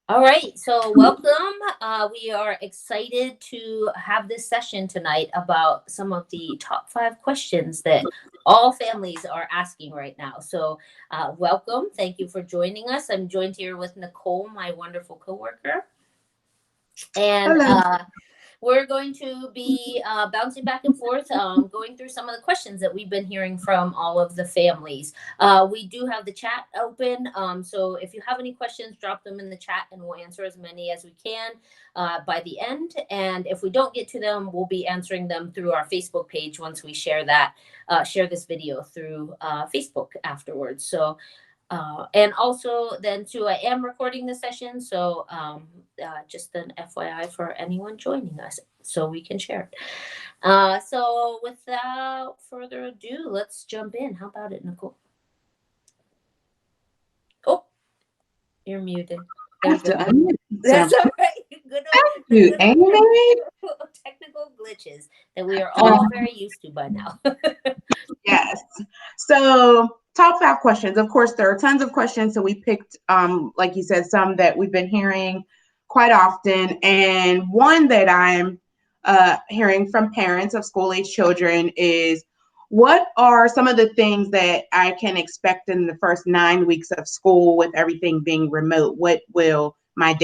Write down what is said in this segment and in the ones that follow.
All right, so welcome. We are excited to have this session tonight about some of the top 5 questions that all families are asking right now. So, welcome. Thank you for joining us. I'm joined here with Nicole, my wonderful coworker, and Hello. we're going to be bouncing back and forth, going through some of the questions that we've been hearing from all of the families. We do have the chat open, so if you have any questions, drop them in the chat and we'll answer as many as we can by the end. And if we don't get to them, we'll be answering them through our Facebook page once we share this video through Facebook afterwards. So and also then too, I am recording the session, so just an FYI for anyone joining us, so we can share it. So without further ado, let's jump in. How about it, Nicole? Oh, you're muted. I There we have to go. unmute That's myself. all right. Thank The you, good old Amy. technical glitches that we are Um, all very used to by now. yes. So, top 5 questions. Of course, there are tons of questions. So we picked, like you said, some that we've been hearing quite often, and one that I'm hearing from parents of school-age children is, what are some of the things that I can expect in the first 9 weeks of school with everything being remote? What will my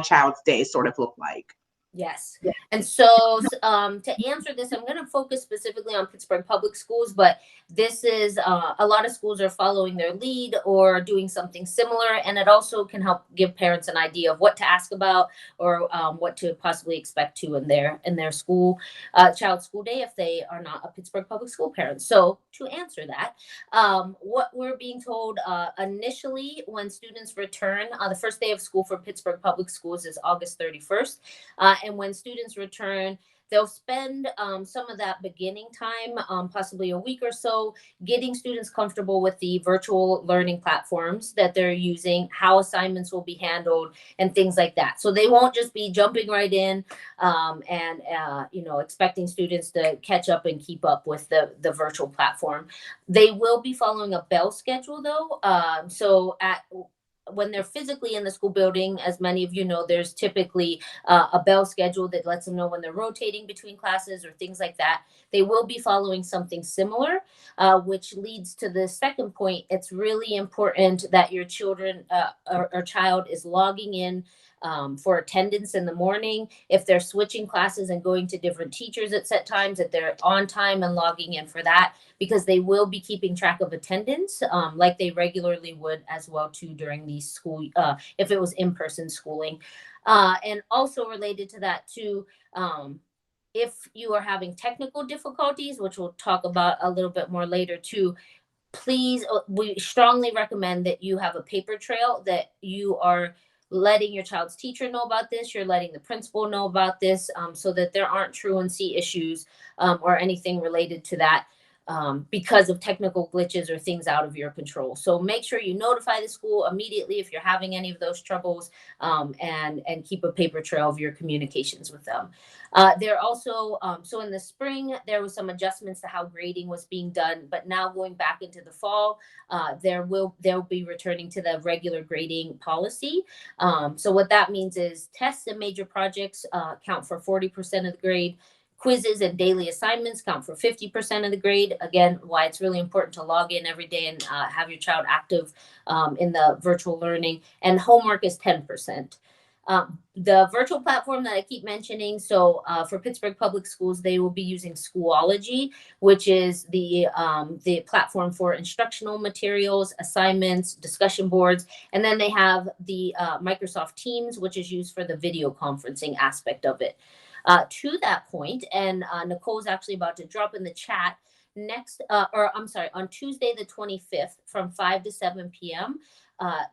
child's days sort of look like? Yes. And so, to answer this, I'm going to focus specifically on Pittsburgh Public Schools, but this is a lot of schools are following their lead or doing something similar. And it also can help give parents an idea of what to ask about or what to possibly expect to in their school, child's school day if they are not a Pittsburgh Public School parent. So, to answer that, what we're being told initially when students return, the first day of school for Pittsburgh Public Schools is August 31st. And when students return, they'll spend some of that beginning time, possibly a week or so, getting students comfortable with the virtual learning platforms that they're using, how assignments will be handled, and things like that. So they won't just be jumping right in and expecting students to catch up and keep up with the virtual platform. They will be following a bell schedule though. So at when they're physically in the school building, as many of you know, there's typically a bell schedule that lets them know when they're rotating between classes or things like that. They will be following something similar, which leads to the second point. It's really important that your children or child is logging in for attendance in the morning. If they're switching classes and going to different teachers at set times, that they're on time and logging in for that, because they will be keeping track of attendance like they regularly would as well too during these school if it was in-person schooling. And also related to that too, if you are having technical difficulties, which we'll talk about a little bit more later too, please, we strongly recommend that you have a paper trail, that you are letting your child's teacher know about this, you're letting the principal know about this, so that there aren't truancy issues or anything related to that because of technical glitches or things out of your control. So make sure you notify the school immediately if you're having any of those troubles, and keep a paper trail of your communications with them. There also, so in the spring, there was some adjustments to how grading was being done, but now going back into the fall, they'll be returning to the regular grading policy. So what that means is tests and major projects count for 40% of the grade. Quizzes and daily assignments count for 50% of the grade. Again, why it's really important to log in every day and have your child active in the virtual learning. And homework is 10%. The virtual platform that I keep mentioning, so for Pittsburgh Public Schools, they will be using Schoology, which is the platform for instructional materials, assignments, discussion boards, and then they have the Microsoft Teams, which is used for the video conferencing aspect of it. To that point, and Nicole's actually about to drop in the chat next, or I'm sorry, on Tuesday the 25th from 5 to 7 p.m.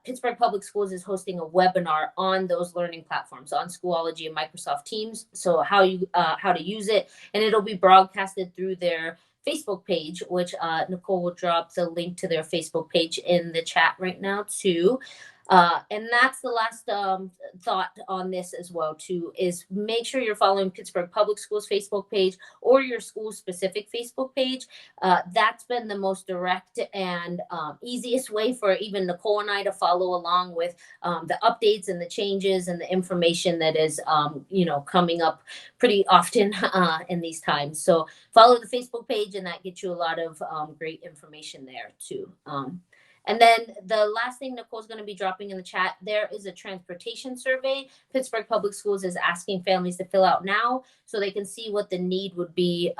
Pittsburgh Public Schools is hosting a webinar on those learning platforms, on Schoology and Microsoft Teams. So how to use it, and it'll be broadcasted through their Facebook page, which Nicole will drop the link to their Facebook page in the chat right now too. And that's the last thought on this as well too, is make sure you're following Pittsburgh Public Schools Facebook page or your school specific Facebook page. That's been the most direct and easiest way for even Nichole and I to follow along with the updates and the changes and the information that is, coming up pretty often in these times. So follow the Facebook page, and that gets you a lot of great information there too. And then the last thing Nichole's going to be dropping in the chat, there is a transportation survey Pittsburgh Public Schools is asking families to fill out now so they can see what the need would be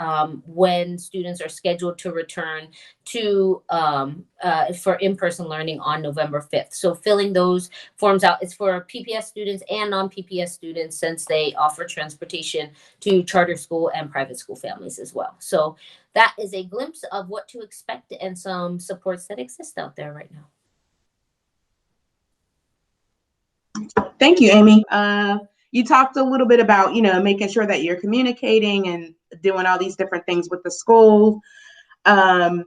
when students are scheduled to return to for in-person learning on November 5th. So filling those forms out is for PPS students and non-PPS students, since they offer transportation to charter school and private school families as well. So that is a glimpse of what to expect and some supports that exist out there right now. Thank you, Amy. You talked a little bit about, making sure that you're communicating and doing all these different things with the school. That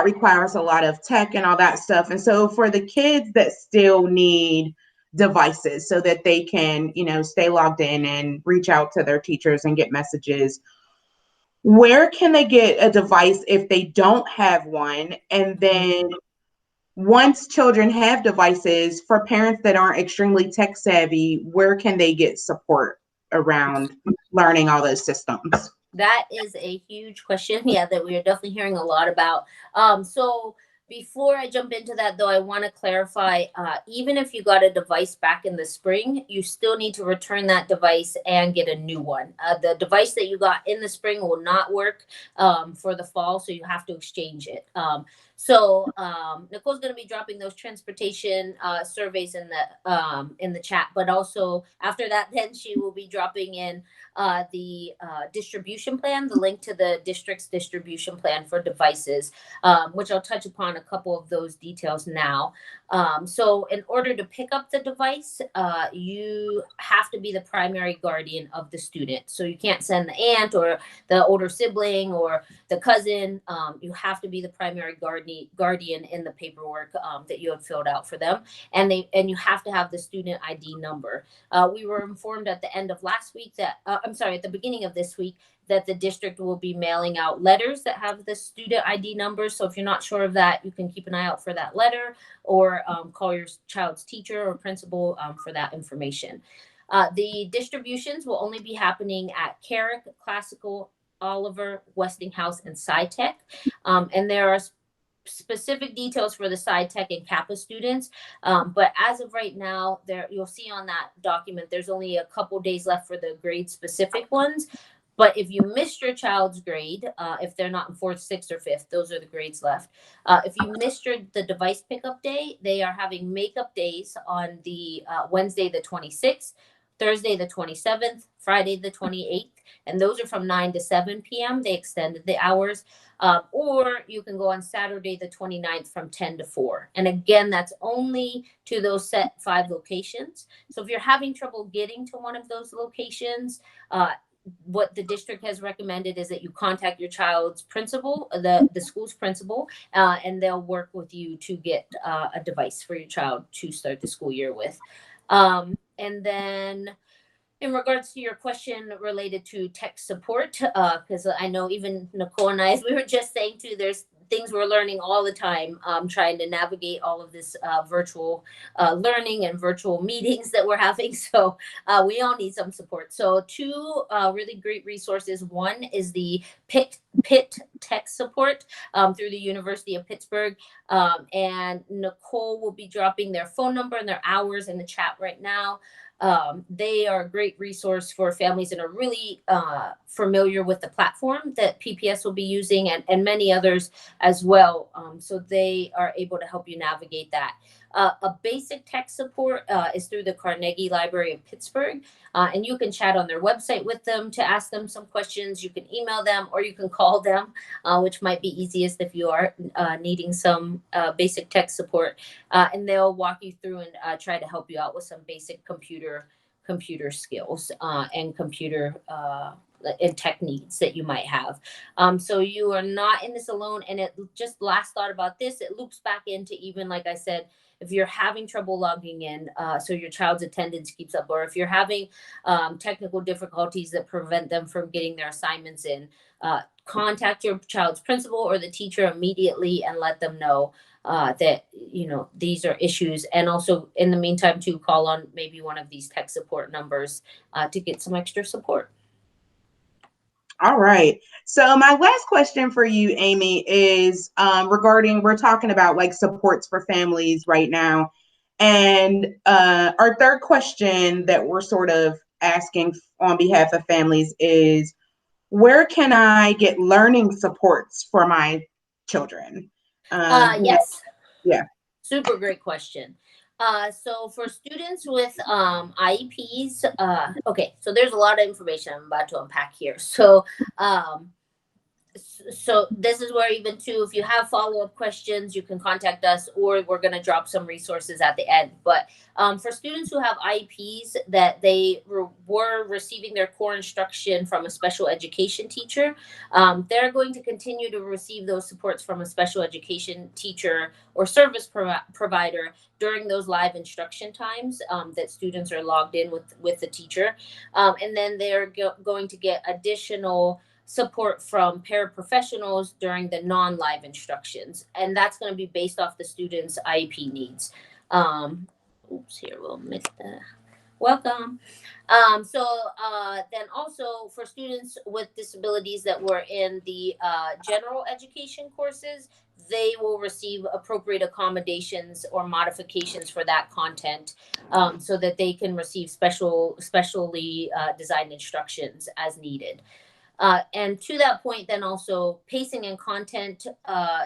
requires a lot of tech and all that stuff. And so for the kids that still need devices so that they can, stay logged in and reach out to their teachers and get messages, where can they get a device if they don't have one? And then once children have devices, for parents that aren't extremely tech savvy, where can they get support around learning all those systems? That is a huge question. Yeah, that we are definitely hearing a lot about. So before I jump into that, though, I want to clarify, even if you got a device back in the spring, you still need to return that device and get a new one. The device that you got in the spring will not work for the fall, so you have to exchange it. So Nichole's going to be dropping those transportation surveys in the chat, but also after that, then she will be dropping in the distribution plan, the link to the district's distribution plan for devices, which I'll touch upon a couple of those details now. So in order to pick up the device, you have to be the primary guardian of the student. So you can't send the aunt or the older sibling or the cousin. You have to be the primary guardian in the paperwork that you have filled out for them. And you have to have the student ID number. We were informed at the end of last week that, at the beginning of this week, that the district will be mailing out letters that have the student ID number. So if you're not sure of that, you can keep an eye out for that letter, or call your child's teacher or principal for that information. The distributions will only be happening at Carrick, Classical, Oliver, Westinghouse, and SciTech. And there are specific details for the SciTech and Kappa students. But as of right now, you'll see on that document, there's only a couple days left for the grade specific ones. But if you missed your child's grade, if they're not in 4th, 6th, or 5th, those are the grades left. If you missed the device pickup day, they are having makeup days on the Wednesday the 26th, Thursday the 27th, Friday the 28th, and those are from 9 to 7 p.m. They extended the hours. Or you can go on Saturday the 29th from 10 to 4. And again, that's only to those set 5 locations. So if you're having trouble getting to one of those locations, what the district has recommended is that you contact your child's principal, the school's principal, and they'll work with you to get a device for your child to start the school year with. And then in regards to your question related to tech support, because I know even Nichole and I, as we were just saying too, there's things we're learning all the time, trying to navigate all of this virtual learning and virtual meetings that we're having. So we all need some support. So 2 really great resources. One is the Pitt Tech Support through the University of Pittsburgh. And Nichole will be dropping their phone number and their hours in the chat right now. They are a great resource for families that are really familiar with the platform that PPS will be using, and many others as well. So they are able to help you navigate that. A basic tech support is through the Carnegie Library of Pittsburgh, and you can chat on their website with them to ask them some questions. You can email them, or you can call them, which might be easiest if you are needing some basic tech support, and they'll walk you through and try to help you out with some basic computer skills and computer and tech needs that you might have. So you are not in this alone. And it just last thought about this, it loops back into even, like I said, if you're having trouble logging in, so your child's attendance keeps up, or if you're having technical difficulties that prevent them from getting their assignments in, contact your child's principal or the teacher immediately and let them know that these are issues. And also, in the meantime, to call on maybe one of these tech support numbers to get some extra support. All right. So my last question for you, Amy, is regarding, we're talking about like supports for families right now. And our third question that we're sort of asking on behalf of families is, where can I get learning supports for my children? Yes. Yeah. Super great question. So for students with IEPs, okay, so there's a lot of information I'm about to unpack here. Um, so this is where, even too, if you have follow-up questions, you can contact us, or we're going to drop some resources at the end. But for students who have IEPs that they were receiving their core instruction from a special education teacher, they're going to continue to receive those supports from a special education teacher or service provider during those live instruction times that students are logged in with the teacher. And then they're going to get additional support from paraprofessionals during the non-live instructions, and that's going to be based off the student's IEP needs. Oops, here we'll miss the welcome. Then also for students with disabilities that were in the general education courses, they will receive appropriate accommodations or modifications for that content, so that they can receive specially designed instructions as needed. And to that point, then also pacing and content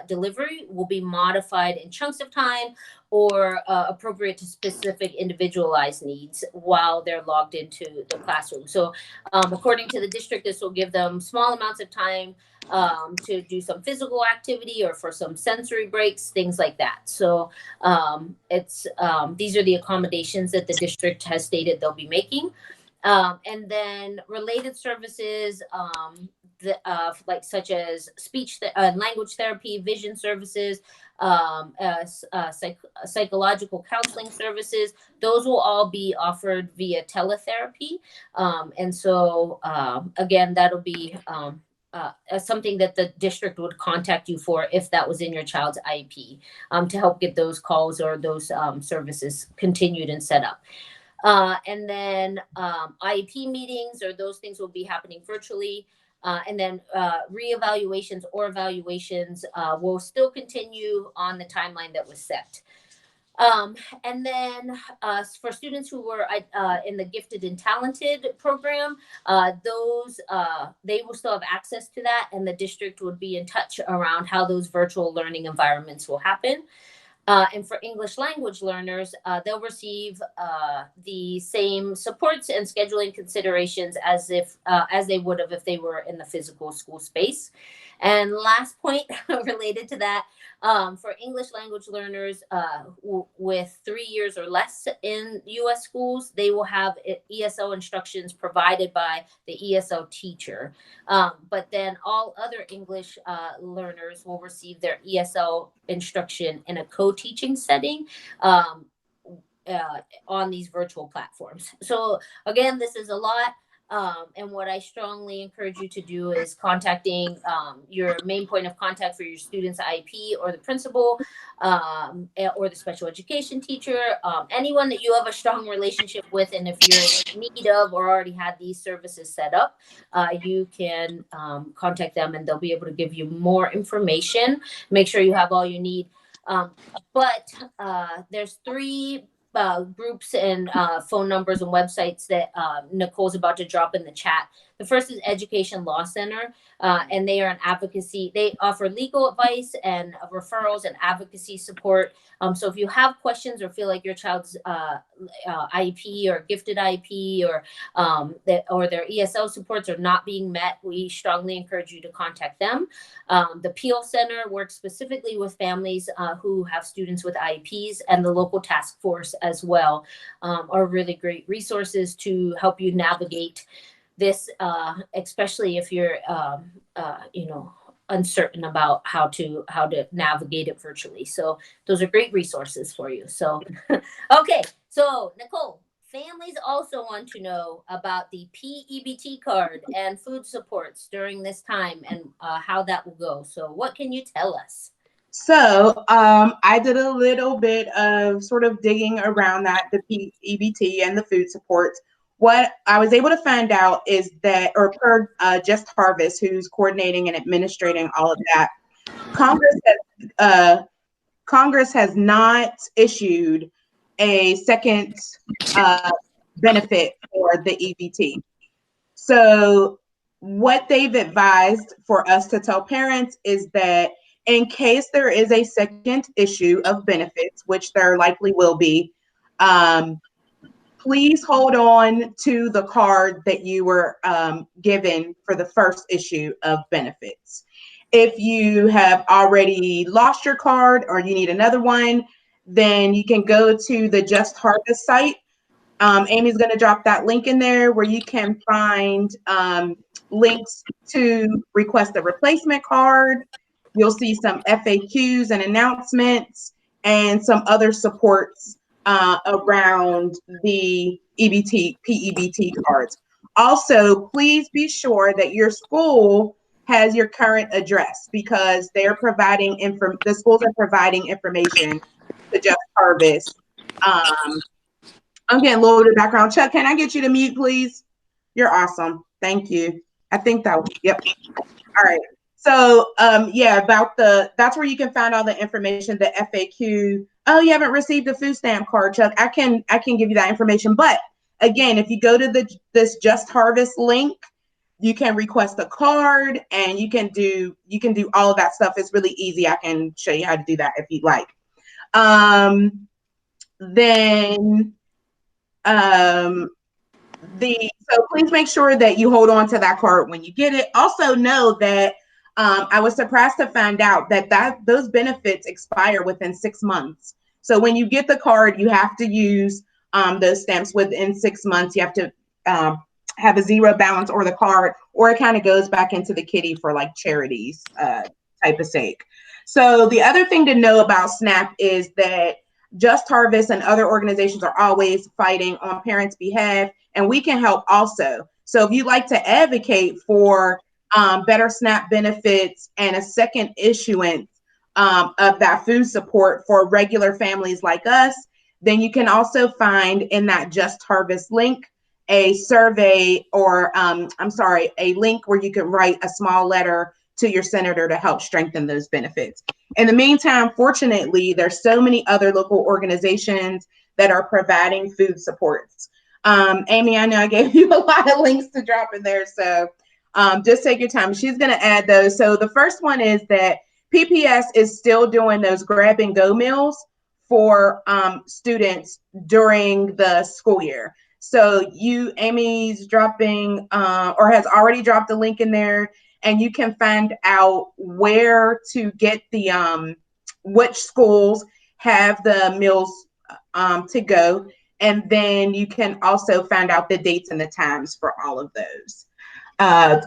delivery will be modified in chunks of time or appropriate to specific individualized needs while they're logged into the classroom. So according to the district, this will give them small amounts of time to do some physical activity or for some sensory breaks, things like that. So these are the accommodations that the district has stated they'll be making. And then related services, like such as speech and language therapy, vision services, psychological counseling services, those will all be offered via teletherapy. And so again, that'll be something that the district would contact you for if that was in your child's IEP, to help get those calls or those services continued and set up. And then IEP meetings or those things will be happening virtually. And then reevaluations or evaluations will still continue on the timeline that was set. And then for students who were in the gifted and talented program, those they will still have access to that, and the district would be in touch around how those virtual learning environments will happen. And for English language learners, they'll receive the same supports and scheduling considerations as they would have if they were in the physical school space. And last point related to that, for English language learners with 3 years or less in U.S. schools, they will have ESL instructions provided by the ESL teacher. But then all other English learners will receive their ESL instruction in a co-teaching setting on these virtual platforms. So again, this is a lot. And what I strongly encourage you to do is contacting your main point of contact for your student's IEP or the principal or the special education teacher, anyone that you have a strong relationship with. And if you're in need of or already had these services set up, you can contact them and they'll be able to give you more information. Make sure you have all you need. But there's 3 groups and phone numbers and websites that Nichole's about to drop in the chat. The first is Education Law Center, and they are an advocacy. They offer legal advice and referrals and advocacy support. So if you have questions or feel like your child's IEP or gifted IEP or their ESL supports are not being met, we strongly encourage you to contact them. The Peel Center works specifically with families who have students with IEPs, and the local task force as well are really great resources to help you navigate this, especially if you're, uncertain about how to navigate it virtually. So those are great resources for you. So, okay. So Nichole, families also want to know about the P-EBT card and food supports during this time, and how that will go. So what can you tell us? So I did a little bit of sort of digging around that, the EBT and the food supports. What I was able to find out is that, or per Just Harvest, who's coordinating and administrating all of that, Congress Congress has not issued a second uh, benefit for the EBT. So, what they've advised for us to tell parents is that in case there is a second issue of benefits, which there likely will be, um, please hold on to the card that you were given for the first issue of benefits. If you have already lost your card or you need another one, then you can go to the Just Harvest site. Amy's going to drop that link in there where you can find links to request a replacement card. You'll see some FAQs and announcements and some other supports around the EBT, P-EBT cards. Also, please be sure that your school has your current address because they're providing the schools are providing information to Just Harvest. Um, I'm getting loaded background. Chuck, can I get you to mute, please? You're awesome. Thank you. I think that, yep. All right. So, yeah, that's where you can find all the information, the FAQ. Oh, you haven't received a food stamp card, Chuck. I can give you that information. But again, if you go to this Just Harvest link, you can request a card and you can do all of that stuff. It's really easy. I can show you how to do that if you'd like. Then so please make sure that you hold on to that card when you get it. Also know that I was surprised to find out that those benefits expire within 6 months. So when you get the card, you have to use those stamps within 6 months. You have to have a zero balance or the card, or it kind of goes back into the kitty for like charities type of sake. So the other thing to know about SNAP is that Just Harvest and other organizations are always fighting on parents' behalf, and we can help also. So if you'd like to advocate for better SNAP benefits and a second issuance of that food support for regular families like us, then you can also find in that Just Harvest link a survey or a link where you can write a small letter to your senator to help strengthen those benefits. In the meantime, fortunately, there's so many other local organizations that are providing food supports. Amy, I know I gave you a lot of links to drop in there, so just take your time. She's going to add those. So the first one is that PPS is still doing those grab and go meals for students during the school year. So Amy's dropping or has already dropped the link in there, and you can find out where to get the which schools have the meals to go, and then you can also find out the dates and the times for all of those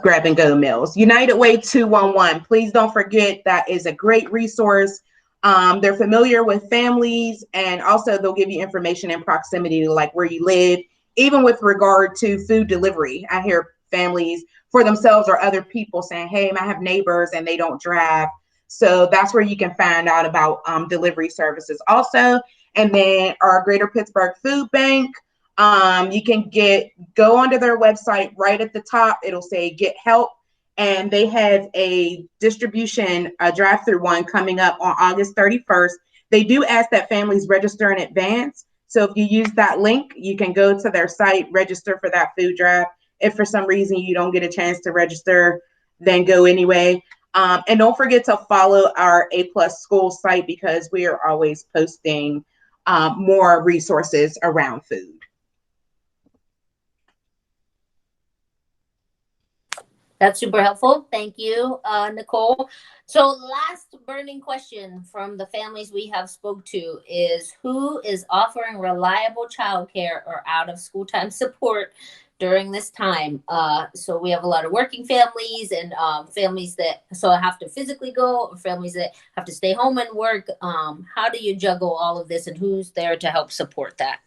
grab and go meals. United Way 211, please don't forget, that is a great resource. They're familiar with families, and also they'll give you information in proximity to like where you live, even with regard to food delivery. I hear families for themselves or other people saying, hey, I have neighbors and they don't drive. So that's where you can find out about delivery services also. And then our Greater Pittsburgh Food Bank, you can go onto their website. Right at the top, it'll say get help. And they have a distribution, a drive-through one coming up on August 31st. They do ask that families register in advance. So if you use that link, you can go to their site, register for that food drive. If for some reason you don't get a chance to register, then go anyway. And don't forget to follow our A+ school site because we are always posting more resources around food. That's super helpful. Thank you, Nichole. So last burning question from the families we have spoke to is, who is offering reliable childcare or out of school time support during this time. So we have a lot of working families and families that so have to physically go, or families that have to stay home and work. How do you juggle all of this, and who's there to help support that?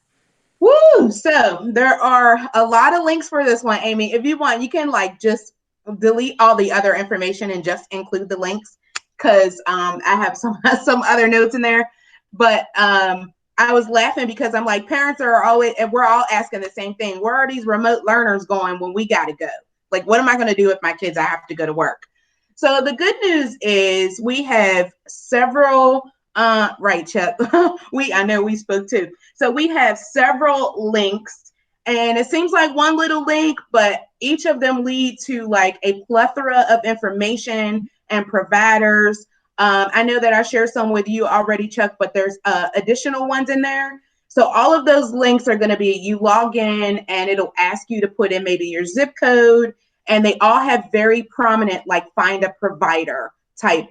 Woo! So there are a lot of links for this one, Amy. If you want, you can like just delete all the other information and just include the links because I have some other notes in there. But I was laughing because I'm like, parents are always, and we're all asking the same thing. Where are these remote learners going when we got to go? Like, what am I going to do if my kids, I have to go to work? So the good news is we have several, right, Chuck? I know we spoke too. So we have several links, and it seems like one little link, but each of them lead to like a plethora of information and providers. I know that I shared some with you already, Chuck, but there's additional ones in there. So all of those links are going to be, you log in and it'll ask you to put in maybe your zip code, and they all have very prominent like find a provider type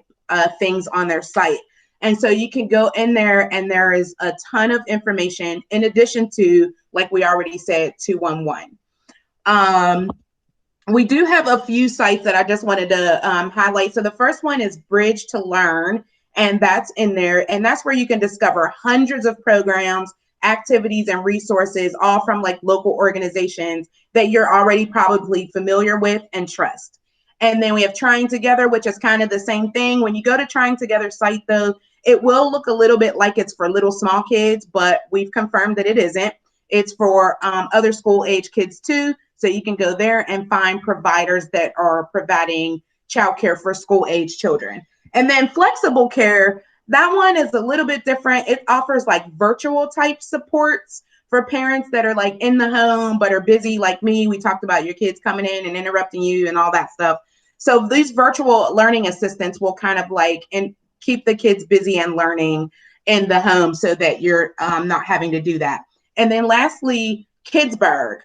things on their site. And so you can go in there and there is a ton of information in addition to, like we already said, 211. We do have a few sites that I just wanted to highlight. So the first one is Bridge to Learn, and that's in there. And that's where you can discover hundreds of programs, activities, and resources, all from like local organizations that you're already probably familiar with and trust. And then we have Trying Together, which is kind of the same thing. When you go to Trying Together site, though, it will look a little bit like it's for little small kids, but we've confirmed that it isn't. It's for other school age kids too. So you can go there and find providers that are providing childcare for school age children. And then Flexible Care, that one is a little bit different. It offers like virtual type supports for parents that are like in the home but are busy like me. We talked about your kids coming in and interrupting you and all that stuff. So these virtual learning assistants will kind of like keep the kids busy and learning in the home so that you're not having to do that. And then lastly, Kidsburg.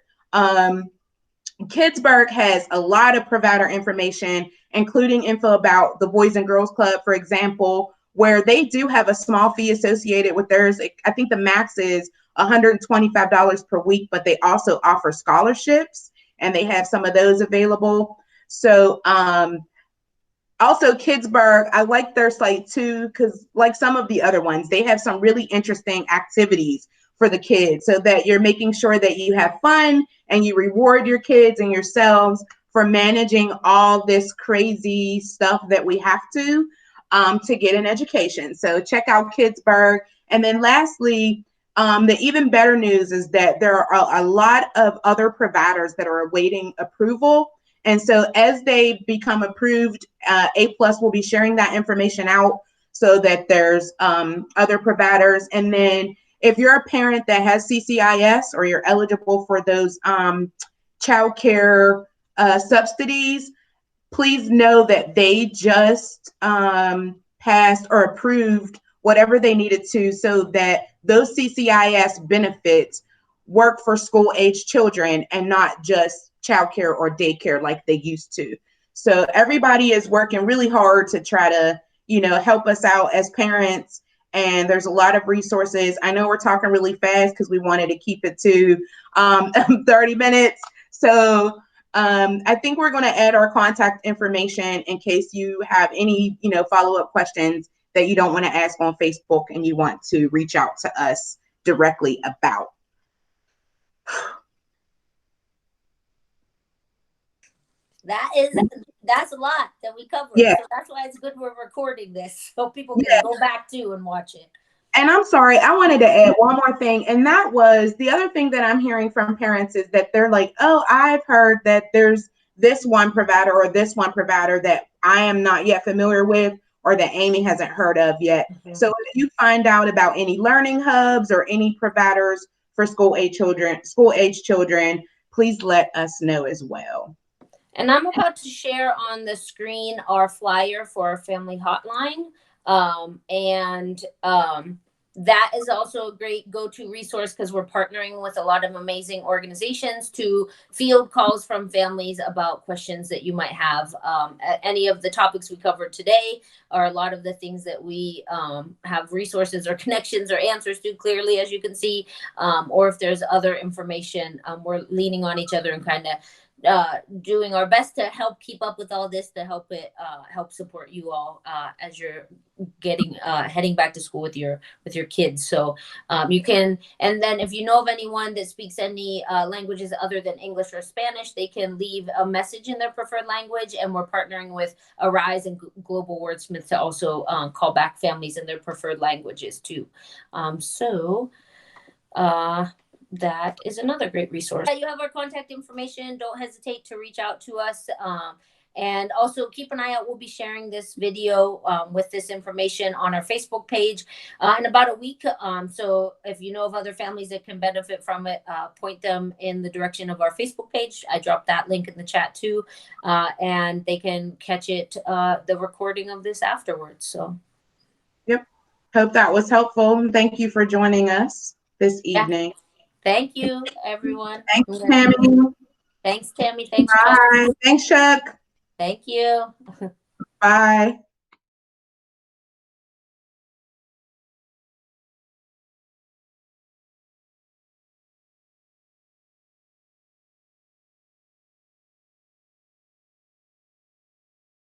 Kidsburg has a lot of provider information, including info about the Boys and Girls Club, for example, where they do have a small fee associated with theirs. I think the max is $125 per week, but they also offer scholarships and they have some of those available. So also Kidsburg, I like their site too, because like some of the other ones, they have some really interesting activities for the kids so that you're making sure that you have fun and you reward your kids and yourselves for managing all this crazy stuff that we have to get an education. So check out Kidsburg. And then lastly, the even better news is that there are a lot of other providers that are awaiting approval. And so as they become approved, A+ will be sharing that information out so that there's other providers. And then if you're a parent that has CCIS or you're eligible for those child care subsidies, please know that they just passed or approved whatever they needed to so that those CCIS benefits work for school age children and not just childcare or daycare like they used to. So everybody is working really hard to try to, help us out as parents. And there's a lot of resources. I know we're talking really fast because we wanted to keep it to 30 minutes. So I think we're going to add our contact information in case you have any, follow-up questions that you don't want to ask on Facebook and you want to reach out to us directly about. That's a lot that we covered. Yeah. So that's why it's good we're recording this so people can go back to and watch it. And I'm sorry, I wanted to add one more thing. And that was the other thing that I'm hearing from parents is that they're like, oh, I've heard that there's this one provider or this one provider that I am not yet familiar with or that Amy hasn't heard of yet. Mm-hmm. So if you find out about any learning hubs or any providers for school age children, please let us know as well. And I'm about to share on the screen our flyer for our family hotline. that is also a great go-to resource because we're partnering with a lot of amazing organizations to field calls from families about questions that you might have. Any of the topics we covered today are a lot of the things that we have resources or connections or answers to clearly, as you can see. Or if there's other information, we're leaning on each other and kind of doing our best to help keep up with all this, to help it help support you all as you're getting heading back to school with your kids. So you can, and then if you know of anyone that speaks any languages other than English or Spanish, they can leave a message in their preferred language, and we're partnering with Arise and Global Wordsmith to also call back families in their preferred languages too. That is another great resource. You have our contact information. Don't hesitate to reach out to us. And also keep an eye out. We'll be sharing this video with this information on our Facebook page in about a week. So if you know of other families that can benefit from it, point them in the direction of our Facebook page. I dropped that link in the chat too. And they can catch it, the recording of this afterwards. So. Yep. Hope that was helpful. Thank you for joining us this evening. Thank you, everyone. Thanks, Tammy. Thanks, Tammy. Thanks, Bye. Chuck. Thanks, Chuck. Thank you. Bye.